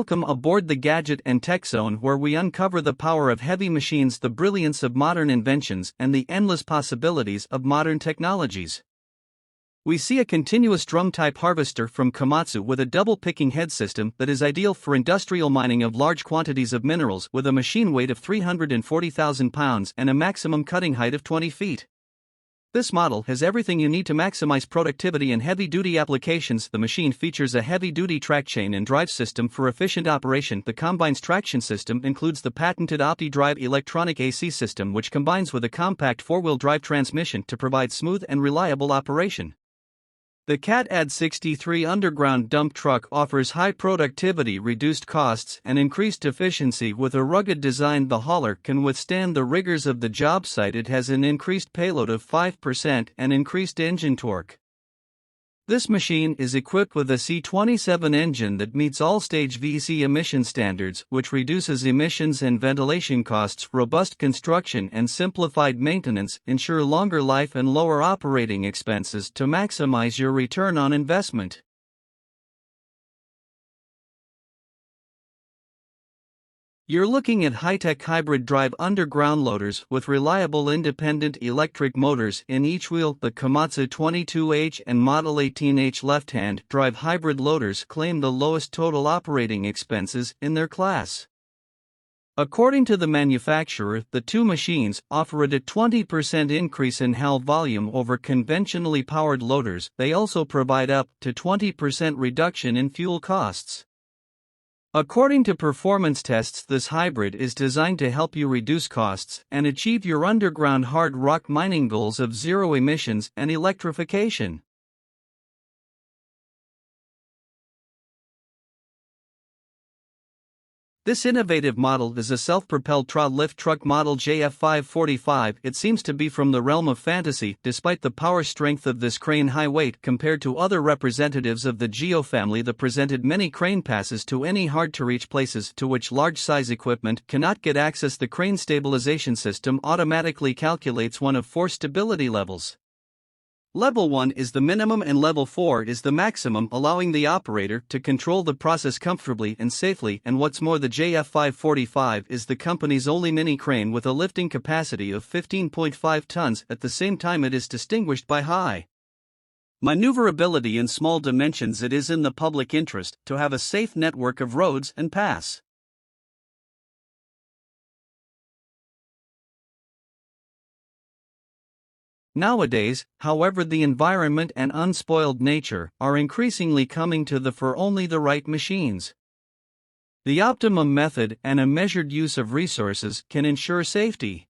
Welcome aboard the Gadget and Tech Zone, where we uncover the power of heavy machines, the brilliance of modern inventions, and the endless possibilities of modern technologies. We see a continuous drum-type harvester from Komatsu with a double-picking head system that is ideal for industrial mining of large quantities of minerals, with a machine weight of 340,000 pounds and a maximum cutting height of 20 feet. This model has everything you need to maximize productivity in heavy-duty applications. The machine features a heavy-duty track chain and drive system for efficient operation. The combine's traction system includes the patented OptiDrive electronic AC system, which combines with a compact four-wheel drive transmission to provide smooth and reliable operation. The CAT AD 63 underground dump truck offers high productivity, reduced costs, and increased efficiency. With a rugged design, the hauler can withstand the rigors of the job site. It has an increased payload of 5% and increased engine torque. This machine is equipped with a C27 engine that meets all stage VC emission standards, which reduces emissions and ventilation costs. Robust construction and simplified maintenance ensure longer life and lower operating expenses to maximize your return on investment. You're looking at high-tech hybrid drive underground loaders with reliable independent electric motors in each wheel. The Komatsu 22H and Model 18H left-hand drive hybrid loaders claim the lowest total operating expenses in their class. According to the manufacturer, the two machines offer a 20% increase in HAL volume over conventionally powered loaders. They also provide up to 20% reduction in fuel costs. According to performance tests, this hybrid is designed to help you reduce costs and achieve your underground hard rock mining goals of zero emissions and electrification. This innovative model is a self-propelled lift truck model JF545. It seems to be from the realm of fantasy, despite the power strength of this crane high weight compared to other representatives of the Geo family that presented many crane passes to any hard-to-reach places to which large-size equipment cannot get access. The crane stabilization system automatically calculates one of four stability levels. Level 1 is the minimum and Level 4 is the maximum, allowing the operator to control the process comfortably and safely. And what's more, the JF545 is the company's only mini crane with a lifting capacity of 15.5 tons. At the same time, it is distinguished by high maneuverability in small dimensions. It is in the public interest to have a safe network of roads and paths. Nowadays, however, the environment and unspoiled nature are increasingly coming to the fore. Only the right machines, the optimum method, and a measured use of resources can ensure safety.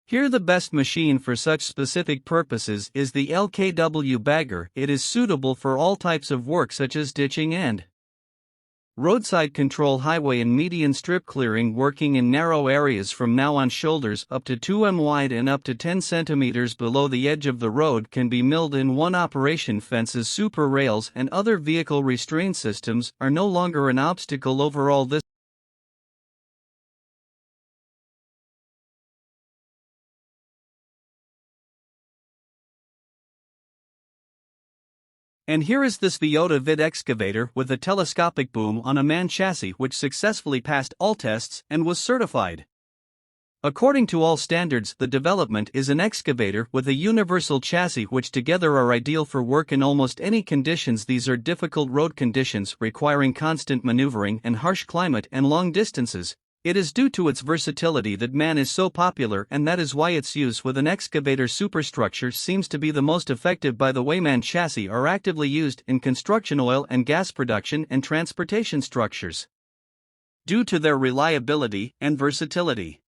Here, the best machine for such specific purposes is the LKW Bagger. It is suitable for all types of work such as ditching and roadside control, highway and median strip clearing, working in narrow areas from now on shoulders up to 2 m wide and up to 10 centimeters below the edge of the road can be milled in one operation. Fences, super rails and other vehicle restraint systems are no longer an obstacle. Overall, this And here is this Toyota Vid excavator with a telescopic boom on a MAN chassis, which successfully passed all tests and was certified. According to all standards, the development is an excavator with a universal chassis, which together are ideal for work in almost any conditions. These are difficult road conditions requiring constant maneuvering and harsh climate and long distances. It is due to its versatility that MAN is so popular, and that is why its use with an excavator superstructure seems to be the most effective. By the way, MAN chassis are actively used in construction, oil and gas production, and transportation structures due to their reliability and versatility.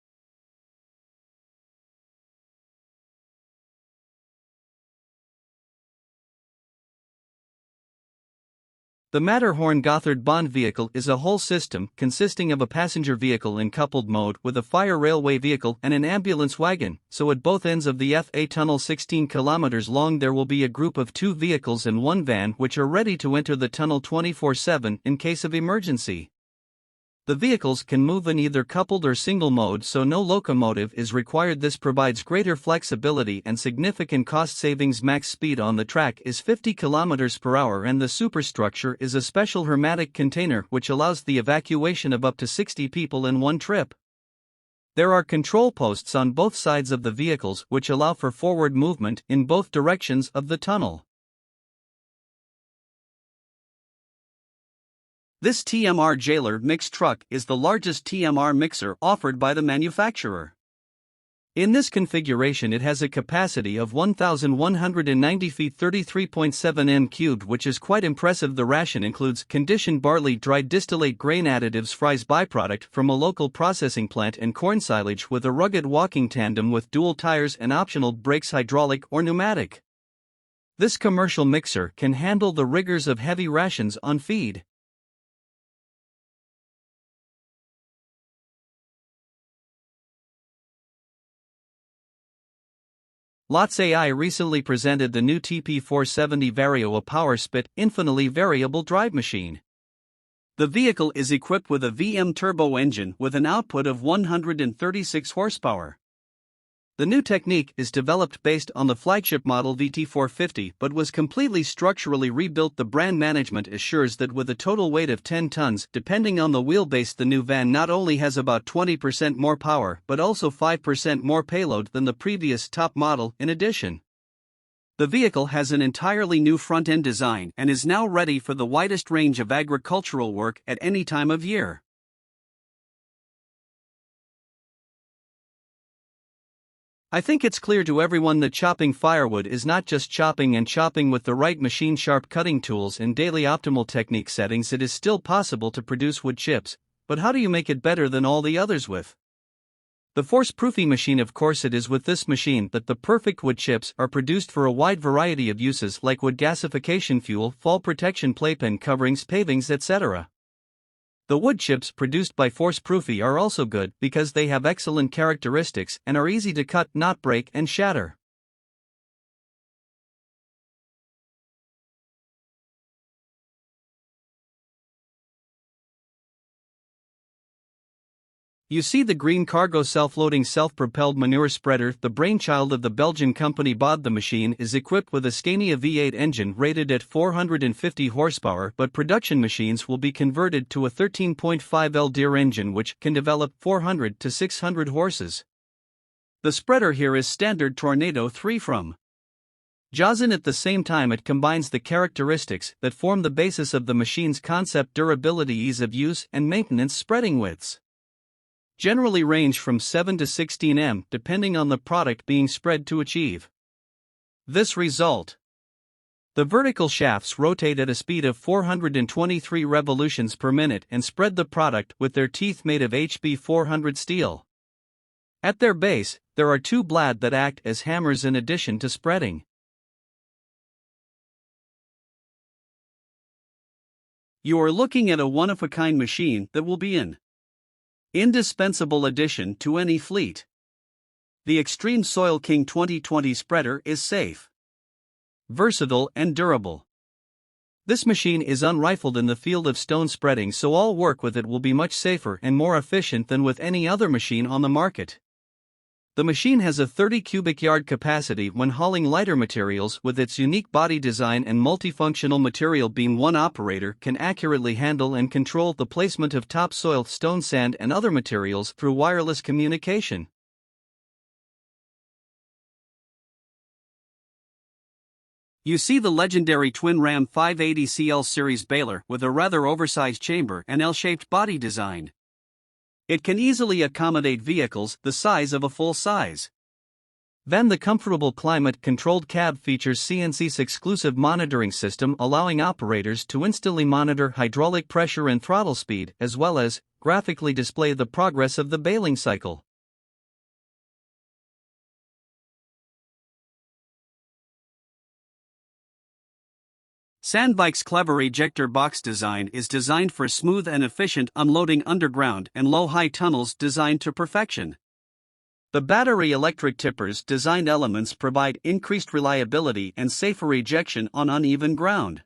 The Matterhorn Gotthard Bond vehicle is a whole system consisting of a passenger vehicle in coupled mode with a fire railway vehicle and an ambulance wagon, so at both ends of the FA tunnel 16 kilometers long there will be a group of 2 vehicles and 1 van which are ready to enter the tunnel 24/7 in case of emergency. The vehicles can move in either coupled or single mode, so no locomotive is required. This provides greater flexibility and significant cost savings. Max speed on the track is 50 km per hour, and the superstructure is a special hermetic container which allows the evacuation of up to 60 people in one trip. There are control posts on both sides of the vehicles which allow for forward movement in both directions of the tunnel. This TMR Jailer mix truck is the largest TMR mixer offered by the manufacturer. In this configuration it has a capacity of 1,190 feet 33.7 m3, which is quite impressive. The ration includes conditioned barley, dried distillate grain additives, fries byproduct from a local processing plant, and corn silage, with a rugged walking tandem with dual tires and optional brakes, hydraulic or pneumatic. This commercial mixer can handle the rigors of heavy rations on feed. Lots AI recently presented the new TP470 Vario, a power spit, infinitely variable drive machine. The vehicle is equipped with a VM turbo engine with an output of 136 horsepower. The new technique is developed based on the flagship model VT450 but was completely structurally rebuilt. The brand management assures that with a total weight of 10 tons, depending on the wheelbase, the new van not only has about 20% more power but also 5% more payload than the previous top model. In addition, the vehicle has an entirely new front-end design and is now ready for the widest range of agricultural work at any time of year. I think it's clear to everyone that chopping firewood is not just chopping, and chopping with the right machine sharp cutting tools and daily optimal technique settings. It is still possible to produce wood chips, but how do you make it better than all the others with the force proofing machine? Of course, it is with this machine that the perfect wood chips are produced for a wide variety of uses like wood gasification, fuel, fall protection, playpen coverings, pavings, etc. The wood chips produced by Force Proofy are also good because they have excellent characteristics and are easy to cut, not break and shatter. You see the green cargo self-loading self-propelled manure spreader, the brainchild of the Belgian company BOD. The machine is equipped with a Scania V8 engine rated at 450 horsepower, but production machines will be converted to a 13.5L Deere engine which can develop 400 to 600 horses. The spreader here is standard Tornado 3 from Jozen. At the same time, it combines the characteristics that form the basis of the machine's concept: durability, ease of use, and maintenance. Spreading widths generally range from 7 to 16 m depending on the product being spread to achieve this result. The vertical shafts rotate at a speed of 423 revolutions per minute and spread the product with their teeth made of HB 400 steel. At their base, there are two blades that act as hammers in addition to spreading. You are looking at a one-of-a-kind machine that will be an indispensable addition to any fleet. The Extreme Soil King 2020 spreader is safe, versatile, and durable. This machine is unrivaled in the field of stone spreading, so all work with it will be much safer and more efficient than with any other machine on the market. The machine has a 30 cubic yard capacity when hauling lighter materials. With its unique body design and multifunctional material beam, one operator can accurately handle and control the placement of topsoil, stone, sand, and other materials through wireless communication. You see the legendary twin Ram 580 CL series baler with a rather oversized chamber and L-shaped body design. It can easily accommodate vehicles the size of a full-size van. The comfortable climate-controlled cab features CNC's exclusive monitoring system, allowing operators to instantly monitor hydraulic pressure and throttle speed, as well as graphically display the progress of the baling cycle. Sandvik's clever ejector box design is designed for smooth and efficient unloading underground and low-high tunnels, designed to perfection. The battery electric tippers designed elements provide increased reliability and safer ejection on uneven ground.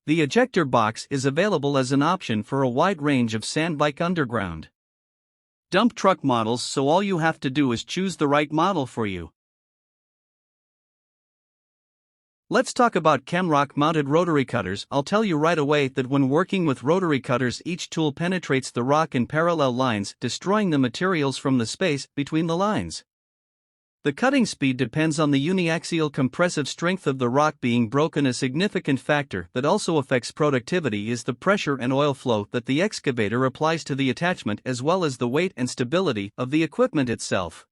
The ejector box is available as an option for a wide range of sand bike underground dump truck models, so all you have to do is choose the right model for you. Let's talk about ChemRock mounted rotary cutters. I'll tell you right away that when working with rotary cutters, each tool penetrates the rock in parallel lines, destroying the materials from the space between the lines. The cutting speed depends on the uniaxial compressive strength of the rock being broken. A significant factor that also affects productivity is the pressure and oil flow that the excavator applies to the attachment, as well as the weight and stability of the equipment itself.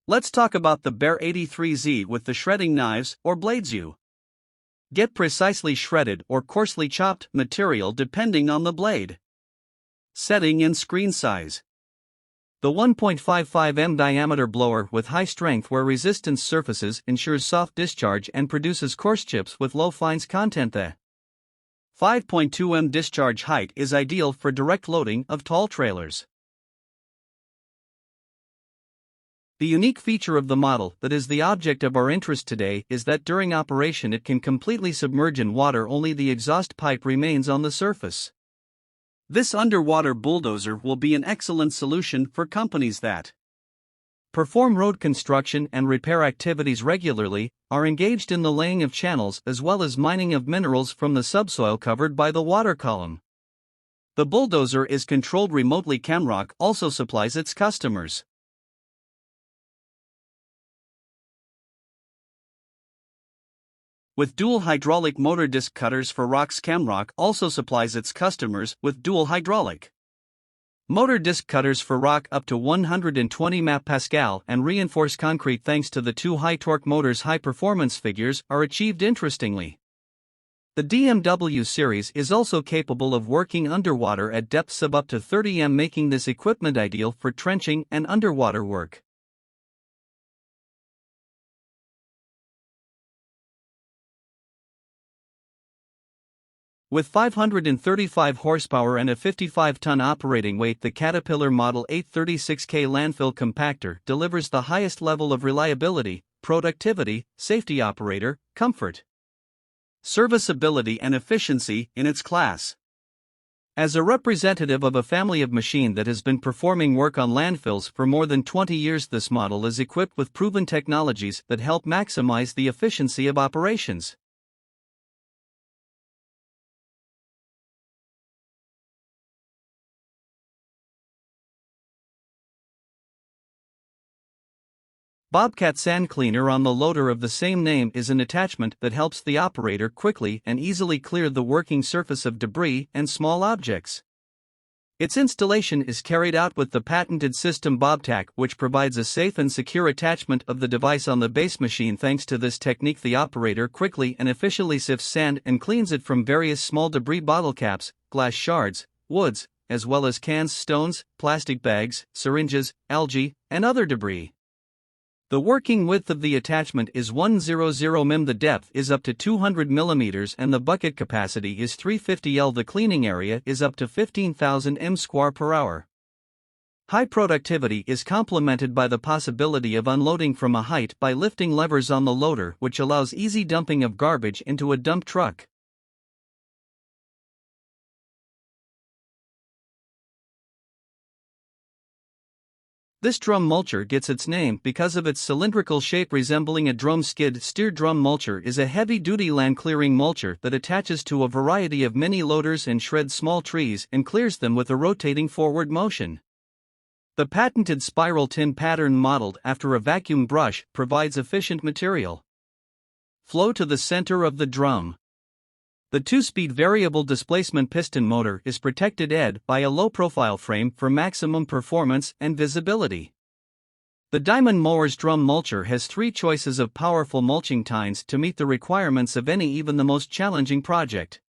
Let's talk about the Bear 83Z with the shredding knives or blades. You get precisely shredded or coarsely chopped material depending on the blade, setting, and screen size. The 1.55 m diameter blower with high strength wear resistance surfaces ensures soft discharge and produces coarse chips with low fines content. The 5.2 m discharge height is ideal for direct loading of tall trailers. The unique feature of the model that is the object of our interest today is that during operation it can completely submerge in water. Only the exhaust pipe remains on the surface. This underwater bulldozer will be an excellent solution for companies that perform road construction and repair activities regularly, are engaged in the laying of channels as well as mining of minerals from the subsoil covered by the water column. The bulldozer is controlled remotely. ChemRock also supplies its customers with dual hydraulic motor disc cutters for rocks. ChemRock also supplies its customers with dual hydraulic motor disc cutters for rock up to 120 MPa and reinforced concrete. Thanks to the two high-torque motors, high performance figures are achieved. Interestingly, the DMW series is also capable of working underwater at depths of up to 30 m, making this equipment ideal for trenching and underwater work. With 535 horsepower and a 55-ton operating weight, the Caterpillar Model 836K landfill compactor delivers the highest level of reliability, productivity, safety, operator comfort, serviceability, and efficiency in its class. As a representative of a family of machine that has been performing work on landfills for more than 20 years, this model is equipped with proven technologies that help maximize the efficiency of operations. Bobcat Sand Cleaner on the loader of the same name is an attachment that helps the operator quickly and easily clear the working surface of debris and small objects. Its installation is carried out with the patented system BobTack, which provides a safe and secure attachment of the device on the base machine. Thanks to this technique, the operator quickly and efficiently sifts sand and cleans it from various small debris, bottle caps, glass shards, woods, as well as cans, stones, plastic bags, syringes, algae, and other debris. The working width of the attachment is 100 mm, the depth is up to 200 mm, and the bucket capacity is 350 L. The cleaning area is up to 15,000 m²/hour. High productivity is complemented by the possibility of unloading from a height by lifting levers on the loader, which allows easy dumping of garbage into a dump truck. This drum mulcher gets its name because of its cylindrical shape resembling a drum skid steer. Drum mulcher is a heavy-duty land clearing mulcher that attaches to a variety of mini loaders and shreds small trees and clears them with a rotating forward motion. The patented spiral tin pattern modeled after a vacuum brush provides efficient material flow to the center of the drum. The 2-speed variable displacement piston motor is protected by a low-profile frame for maximum performance and visibility. The Diamond Mowers drum mulcher has 3 choices of powerful mulching tines to meet the requirements of any, even the most challenging project.